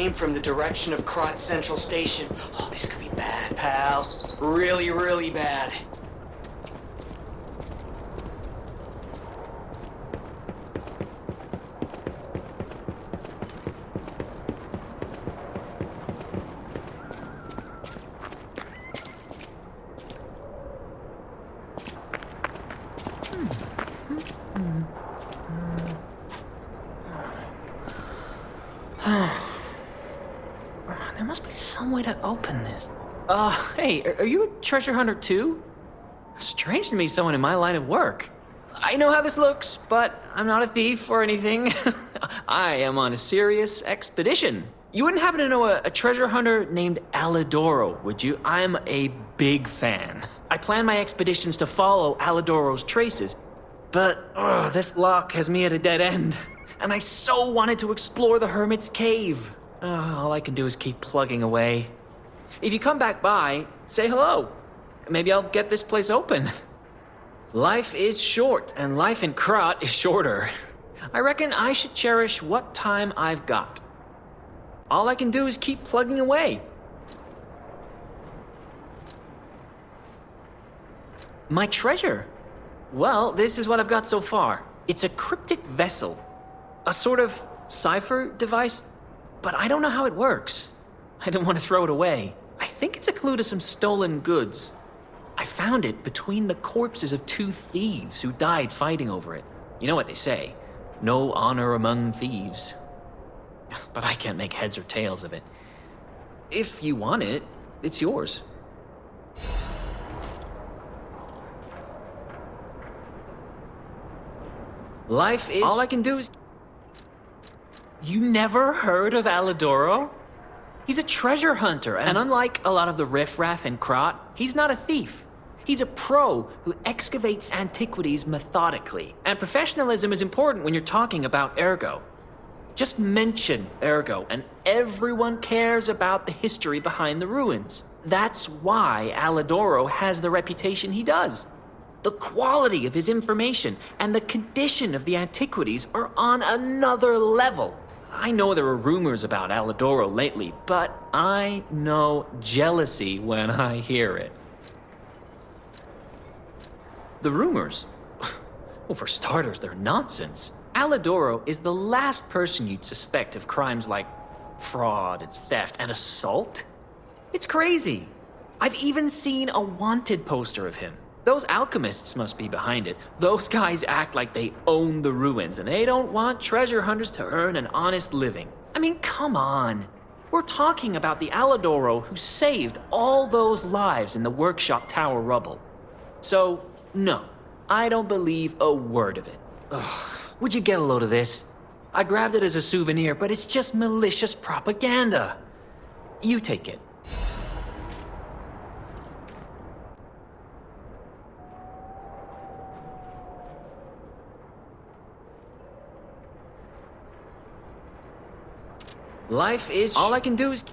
came from the direction of Krat Central Station. Oh, this could be bad, pal. Really, really bad. There must be some way to open this. Hey, are you a treasure hunter too? Strange to me, someone in my line of work. I know how this looks, but I'm not a thief or anything. I am on a serious expedition. You wouldn't happen to know a treasure hunter named Alidoro, would you? I'm a big fan. I plan my expeditions to follow Alidoro's traces, but this lock has me at a dead end. And I so wanted to explore the Hermit's Cave. All I can do is keep plugging away. If you come back by, say hello. Maybe I'll get this place open. Life is short, and life in Krat is shorter. I reckon I should cherish what time I've got. All I can do is keep plugging away. My treasure? Well, this is what I've got so far. It's a cryptic vessel. A sort of cipher device, but I don't know how it works. I don't want to throw it away. I think it's a clue to some stolen goods. I found it between the corpses of two thieves who died fighting over it. You know what they say, no honor among thieves. But I can't make heads or tails of it. If you want it, it's yours. Life is... All I can do is... You never heard of Alidoro? He's a treasure hunter, and unlike a lot of the riffraff in Krat, he's not a thief. He's a pro who excavates antiquities methodically. And professionalism is important when you're talking about Ergo. Just mention Ergo, and everyone cares about the history behind the ruins. That's why Alidoro has the reputation he does. The quality of his information and the condition of the antiquities are on another level. I know there are rumors about Alidoro lately, but I know jealousy when I hear it. The rumors? Well, for starters, they're nonsense. Alidoro is the last person you'd suspect of crimes like fraud and theft and assault. It's crazy. I've even seen a wanted poster of him. Those alchemists must be behind it. Those guys act like they own the ruins, and they don't want treasure hunters to earn an honest living. I mean, come on. We're talking about the Alidoro who saved all those lives in the workshop tower rubble. So, no, I don't believe a word of it. Ugh. Would you get a load of this? I grabbed it as a souvenir, but it's just malicious propaganda. You take it. Life is... All I can do is...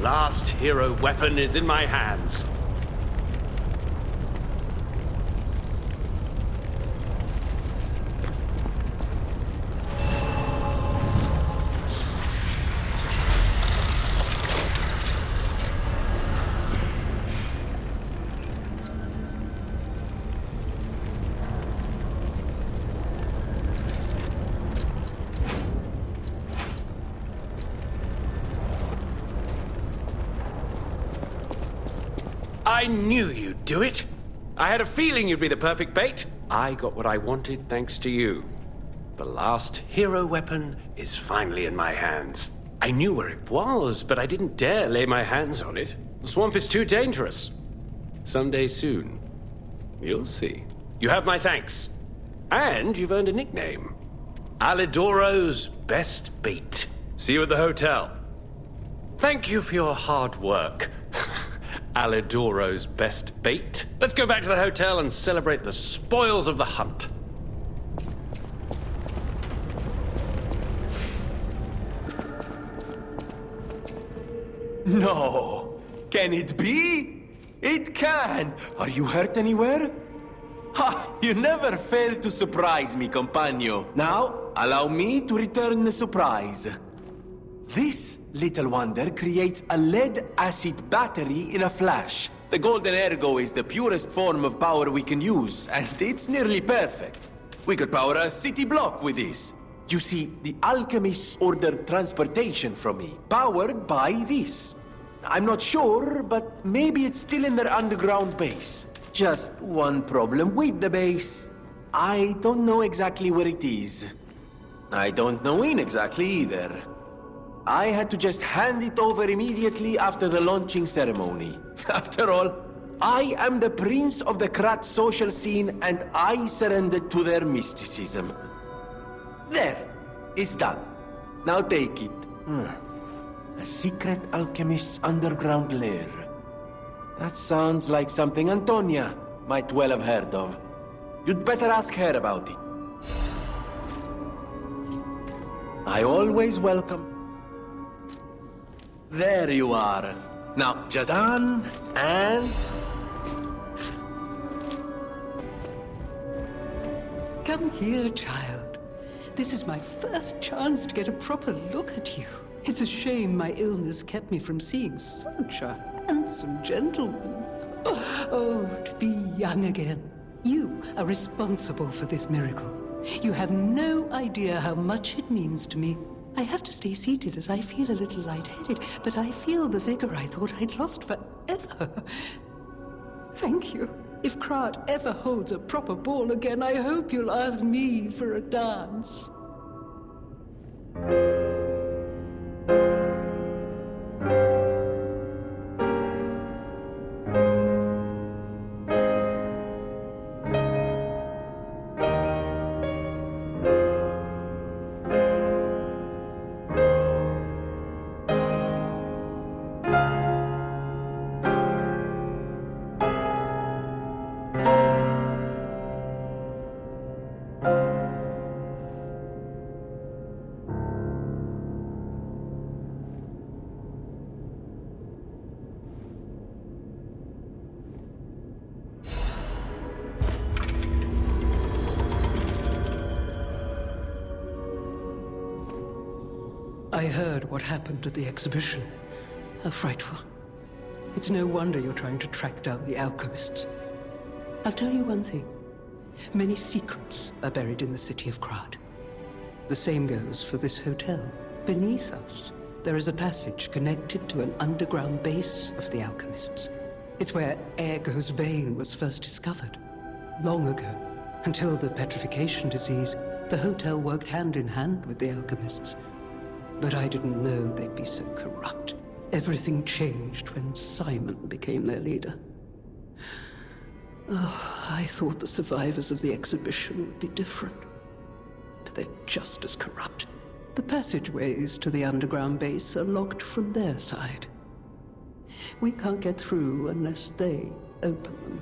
last hero weapon is in my hands. I knew you'd do it. I had a feeling you'd be the perfect bait. I got what I wanted thanks to you. The last hero weapon is finally in my hands. I knew where it was, but I didn't dare lay my hands on it. The swamp is too dangerous. Someday soon, you'll see. You have my thanks. And you've earned a nickname. Alidoro's best bait. See you at the hotel. Thank you for your hard work. Alidoro's best bait. Let's go back to the hotel and celebrate the spoils of the hunt. No! Can it be? It can! Are you hurt anywhere? Ha! You never fail to surprise me, compagno. Now, allow me to return the surprise. This little wonder creates a lead-acid battery in a flash. The Golden Ergo is the purest form of power we can use, and it's nearly perfect. We could power a city block with this. You see, the alchemists ordered transportation from me, powered by this. I'm not sure, but maybe it's still in their underground base. Just one problem with the base. I don't know exactly where it is. I don't know when exactly either. I had to just hand it over immediately after the launching ceremony. After all, I am the prince of the Krat social scene, and I surrendered to their mysticism. There, it's done. Now take it. A secret alchemist's underground lair. That sounds like something Antonia might well have heard of. You'd better ask her about it. I always welcome... There you are. Now, just done, and... Come here, child. This is my first chance to get a proper look at you. It's a shame my illness kept me from seeing such a handsome gentleman. Oh, to be young again. You are responsible for this miracle. You have no idea how much it means to me. I have to stay seated as I feel a little lightheaded, but I feel the vigor I thought I'd lost forever. Thank you. If Krat ever holds a proper ball again, I hope you'll ask me for a dance. I heard what happened at the exhibition. How frightful. It's no wonder you're trying to track down the alchemists. I'll tell you one thing. Many secrets are buried in the city of Krat. The same goes for this hotel. Beneath us, there is a passage connected to an underground base of the alchemists. It's where Ergo's vein was first discovered. Long ago, until the petrification disease, the hotel worked hand in hand with the alchemists. But I didn't know they'd be so corrupt. Everything changed when Simon became their leader. Oh, I thought the survivors of the exhibition would be different. But they're just as corrupt. The passageways to the underground base are locked from their side. We can't get through unless they open them.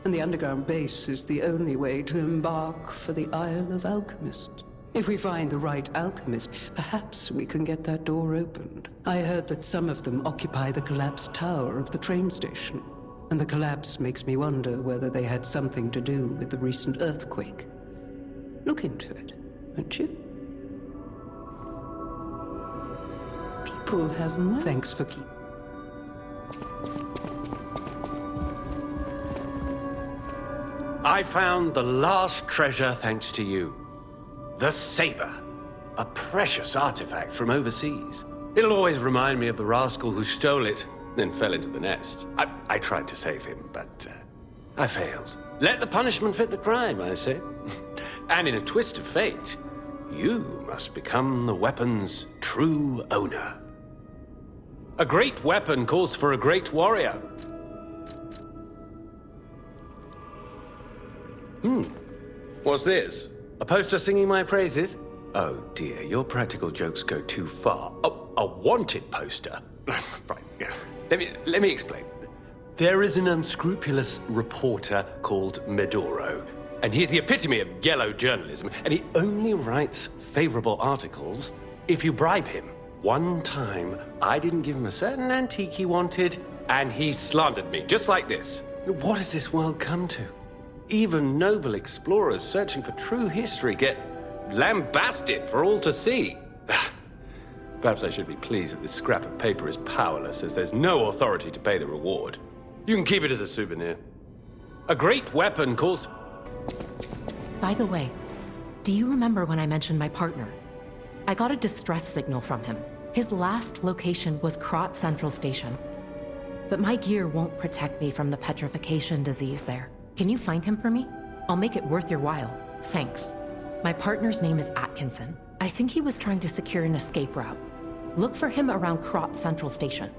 And the underground base is the only way to embark for the Isle of Alchemists. If we find the right alchemist, perhaps we can get that door opened. I heard that some of them occupy the collapsed tower of the train station. And the collapse makes me wonder whether they had something to do with the recent earthquake. Look into it, won't you? People have money. Thanks for keeping. I found the last treasure thanks to you. The saber. A precious artifact from overseas. It'll always remind me of the rascal who stole it, then fell into the nest. I tried to save him, but I failed. Let the punishment fit the crime, I say. And in a twist of fate, you must become the weapon's true owner. A great weapon calls for a great warrior. What's this? A poster singing my praises? Oh dear, your practical jokes go too far. Oh, a wanted poster? Right, yeah. Let me explain. There is an unscrupulous reporter called Medoro, and he's the epitome of yellow journalism, and he only writes favorable articles if you bribe him. One time, I didn't give him a certain antique he wanted, and he slandered me, just like this. What has this world come to? Even noble explorers searching for true history get lambasted for all to see. Perhaps I should be pleased that this scrap of paper is powerless, as there's no authority to pay the reward. You can keep it as a souvenir. A great weapon calls... By the way, do you remember when I mentioned my partner? I got a distress signal from him. His last location was Krot Central Station. But my gear won't protect me from the petrification disease there. Can you find him for me? I'll make it worth your while. Thanks. My partner's name is Atkinson. I think he was trying to secure an escape route. Look for him around Krot Central Station.